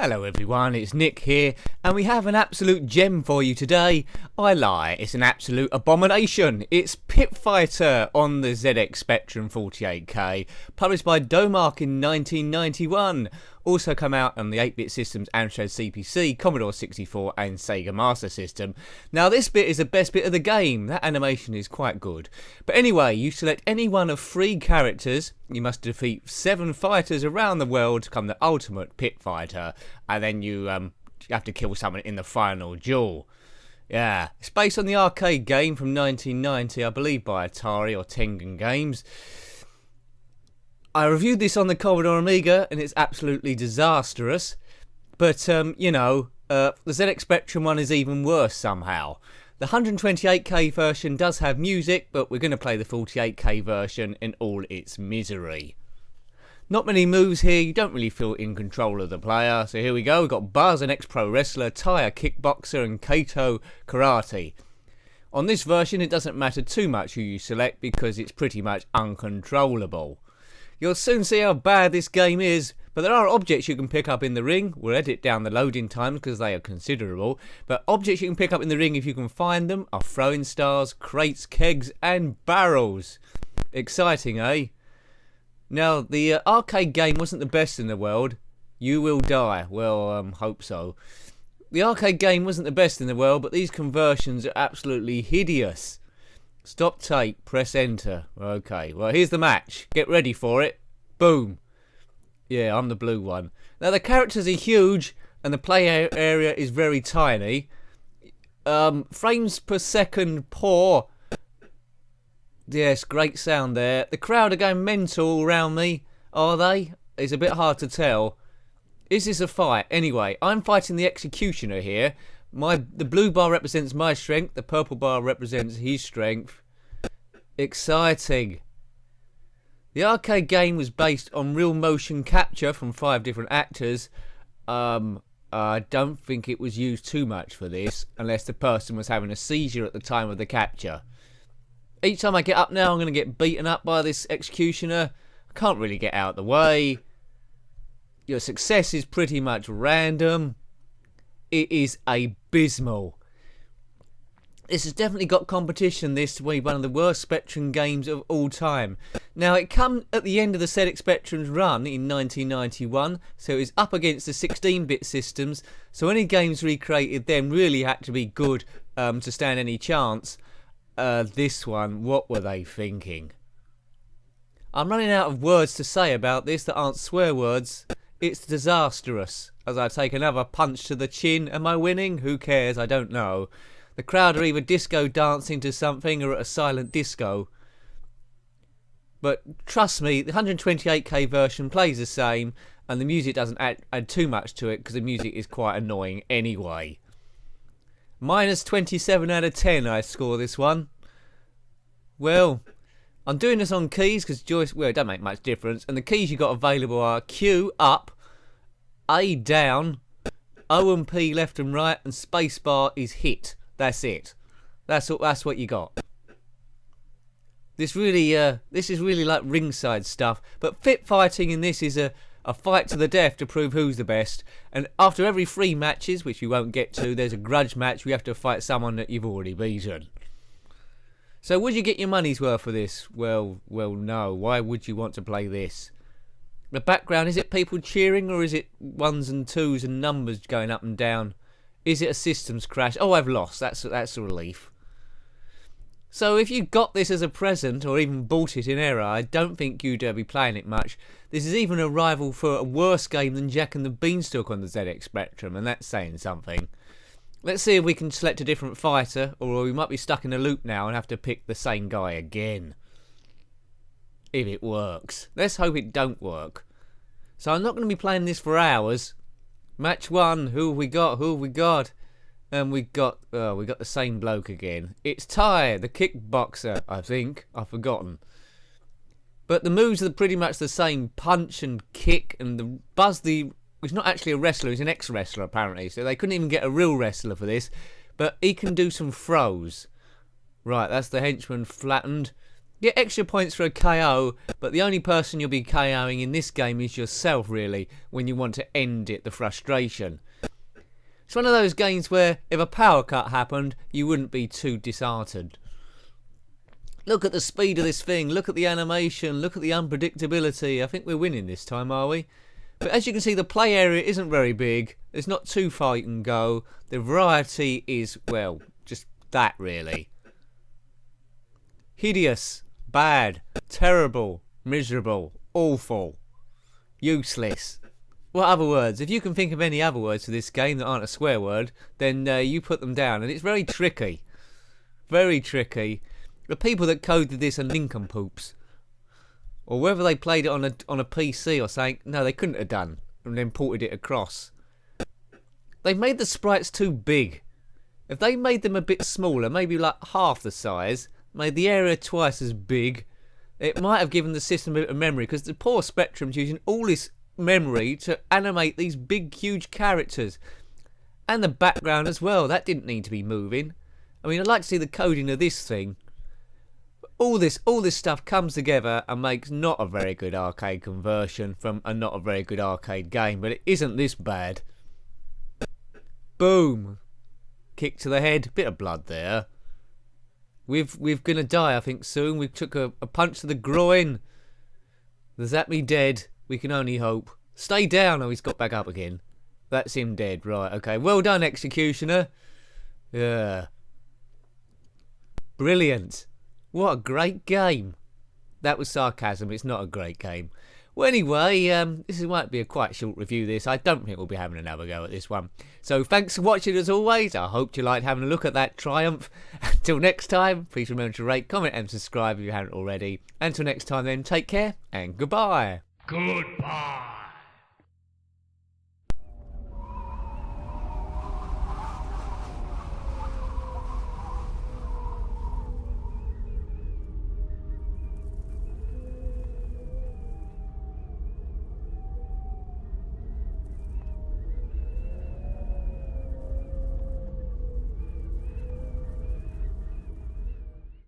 Hello everyone, it's Nick here, and we have an absolute gem for you today. I lie, it's an absolute abomination. It's Pit Fighter on the ZX Spectrum 48K, published by Domark in 1991. Also come out on the 8-bit systems Amstrad CPC, Commodore 64 and Sega Master System. Now this bit is the best bit of the game, that animation is quite good. But anyway, you select any one of 3 characters, you must defeat 7 fighters around the world to become the ultimate Pit Fighter, and then you have to kill someone in the final duel. Yeah, it's based on the arcade game from 1990, I believe by Atari or Tengen Games. I reviewed this on the Commodore Amiga and it's absolutely disastrous, but the ZX Spectrum one is even worse somehow. The 128K version does have music, but we're going to play the 48K version in all its misery. Not many moves here, you don't really feel in control of the player, so here we go. We've got Buzz, an ex-pro wrestler, Ty, a kickboxer, and Kato, karate. On this version it doesn't matter too much who you select because it's pretty much uncontrollable. You'll soon see how bad this game is, but there are objects you can pick up in the ring. We'll edit down the loading times because they are considerable, but objects you can pick up in the ring if you can find them are throwing stars, crates, kegs and barrels. Exciting, eh? Now, the arcade game wasn't the best in the world. You will die. Well, hope so. The arcade game wasn't the best in the world, but these conversions are absolutely hideous. Stop tape, press enter. Okay, well here's the match. Get ready for it. Boom. Yeah, I'm the blue one. Now the characters are huge and the play area is very tiny. Frames per second poor. Yes, great sound there. The crowd are going mental around me. Are they? It's a bit hard to tell. Is this a fight? Anyway, I'm fighting the executioner here. The blue bar represents my strength, the purple bar represents his strength. Exciting. The arcade game was based on real motion capture from 5 different actors. I don't think it was used too much for this, unless the person was having a seizure at the time of the capture. Each time I get up now, I'm going to get beaten up by this executioner. I can't really get out of the way. Your success is pretty much random. It is abysmal. This has definitely got competition, this, to be one of the worst Spectrum games of all time. Now, it come at the end of the ZX Spectrum's run in 1991, so it was up against the 16-bit systems, so any games recreated then really had to be good to stand any chance. This one, what were they thinking? I'm running out of words to say about this that aren't swear words. It's disastrous. As I take another punch to the chin. Am I winning? Who cares? I don't know. The crowd are either disco dancing to something or at a silent disco. But trust me, the 128K version plays the same and the music doesn't add too much to it because the music is quite annoying anyway. Minus 27 out of 10 I score this one. Well, I'm doing this on keys because it don't make much difference. And the keys you got available are Q up, A down, O and P left and right, and spacebar is hit. That's it. That's what you got. This is really like ringside stuff. But fit fighting in this is a fight to the death to prove who's the best. And after every 3 matches, which we won't get to, there's a grudge match. We have to fight someone that you've already beaten. So would you get your money's worth for this? Well, no. Why would you want to play this? The background, is it people cheering or is it 1s and 2s and numbers going up and down? Is it a systems crash? Oh, I've lost. That's a relief. So if you got this as a present or even bought it in error, I don't think you'd be playing it much. This is even a rival for a worse game than Jack and the Beanstalk on the ZX Spectrum, and that's saying something. Let's see if we can select a different fighter, or we might be stuck in a loop now and have to pick the same guy again. If it works. Let's hope it don't work. So I'm not going to be playing this for hours. Match 1, who have we got? And we got the same bloke again. It's Ty, the kickboxer, I think. I've forgotten. But the moves are pretty much the same. Punch and kick, and the Buzz, he's not actually a wrestler, he's an ex-wrestler apparently, so they couldn't even get a real wrestler for this, but he can do some throws. Right, that's the henchman flattened. Get extra points for a KO, but the only person you'll be KOing in this game is yourself, really, when you want to end it, the frustration. It's one of those games where if a power cut happened, you wouldn't be too disheartened. Look at the speed of this thing, look at the animation, look at the unpredictability. I think we're winning this time, are we? But as you can see, the play area isn't very big. There's not too far you can go. The variety is, well, just that really. Hideous, bad, terrible, miserable, awful, useless. What other words? If you can think of any other words for this game that aren't a swear word, then you put them down. And it's very tricky. Very tricky. The people that coded this are nincompoops. Or whether they played it on a PC or something, no, they couldn't have done, and then ported it across. They've made the sprites too big. If they made them a bit smaller, maybe like half the size, made the area twice as big, it might have given the system a bit of memory, because the poor Spectrum's using all this memory to animate these big, huge characters. And the background as well, that didn't need to be moving. I mean, I'd like to see the coding of this thing. All this stuff comes together and makes not a very good arcade conversion from a not a very good arcade game, but it isn't this bad. Boom. Kick to the head, bit of blood there. We've gonna die, I think, soon. We took a punch to the groin. Does that mean dead? We can only hope. Stay down. Oh, he's got back up again. That's him dead, right? Okay, well done, Executioner. Yeah. Brilliant. What a great game. That was sarcasm. It's not a great game. Well, anyway, this might be a quite short review, this. I don't think we'll be having another go at this one. So thanks for watching as always. I hope you liked having a look at that triumph. Until next time, please remember to rate, comment and subscribe if you haven't already. Until next time then, take care and goodbye. Goodbye.